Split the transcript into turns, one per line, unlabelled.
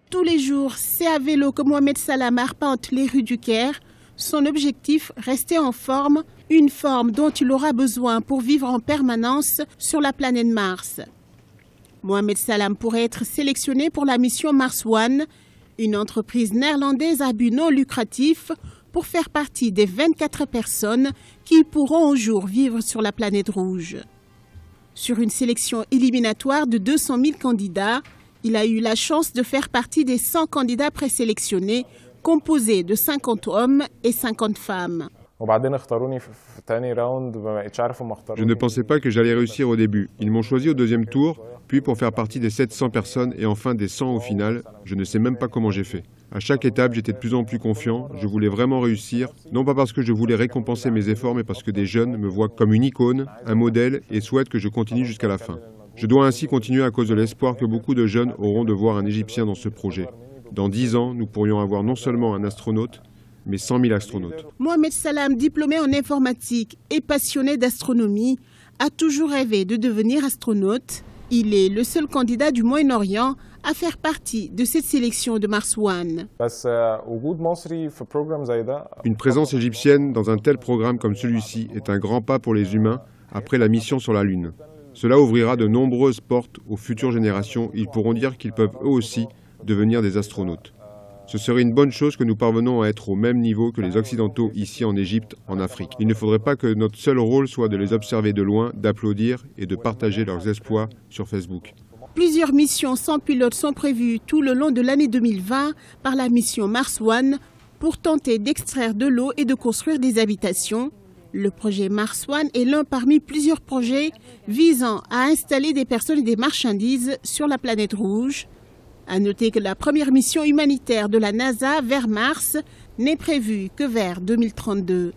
Tous les jours, c'est à vélo que Mohamed Salam arpente les rues du Caire. Son objectif, rester en forme, une forme dont il aura besoin pour vivre en permanence sur la planète Mars. Mohamed Salam pourrait être sélectionné pour la mission Mars One, une entreprise néerlandaise à but non lucratif pour faire partie des 24 personnes qui pourront un jour vivre sur la planète rouge. Sur une sélection éliminatoire de 200 000 candidats, il a eu la chance de faire partie des 100 candidats présélectionnés, composés de 50 hommes et 50 femmes.
Je ne pensais pas que j'allais réussir au début. Ils m'ont choisi au deuxième tour, puis pour faire partie des 700 personnes et enfin des 100 au final. Je ne sais même pas comment j'ai fait. À chaque étape, j'étais de plus en plus confiant. Je voulais vraiment réussir, non pas parce que je voulais récompenser mes efforts, mais parce que des jeunes me voient comme une icône, un modèle et souhaitent que je continue jusqu'à la fin. Je dois ainsi continuer à cause de l'espoir que beaucoup de jeunes auront de voir un Égyptien dans ce projet. Dans 10 ans, nous pourrions avoir non seulement un astronaute, mais 100 000 astronautes.
Mohamed Salam, diplômé en informatique et passionné d'astronomie, a toujours rêvé de devenir astronaute. Il est le seul candidat du Moyen-Orient à faire partie de cette sélection de Mars One.
Une présence égyptienne dans un tel programme comme celui-ci est un grand pas pour les humains après la mission sur la Lune. Cela ouvrira de nombreuses portes aux futures générations. Ils pourront dire qu'ils peuvent eux aussi devenir des astronautes. Ce serait une bonne chose que nous parvenons à être au même niveau que les Occidentaux ici en Égypte, en Afrique. Il ne faudrait pas que notre seul rôle soit de les observer de loin, d'applaudir et de partager leurs exploits sur Facebook.
Plusieurs missions sans pilote sont prévues tout le long de l'année 2020 par la mission Mars One pour tenter d'extraire de l'eau et de construire des habitations. Le projet Mars One est l'un parmi plusieurs projets visant à installer des personnes et des marchandises sur la planète rouge. À noter que la première mission humanitaire de la NASA vers Mars n'est prévue que vers 2032.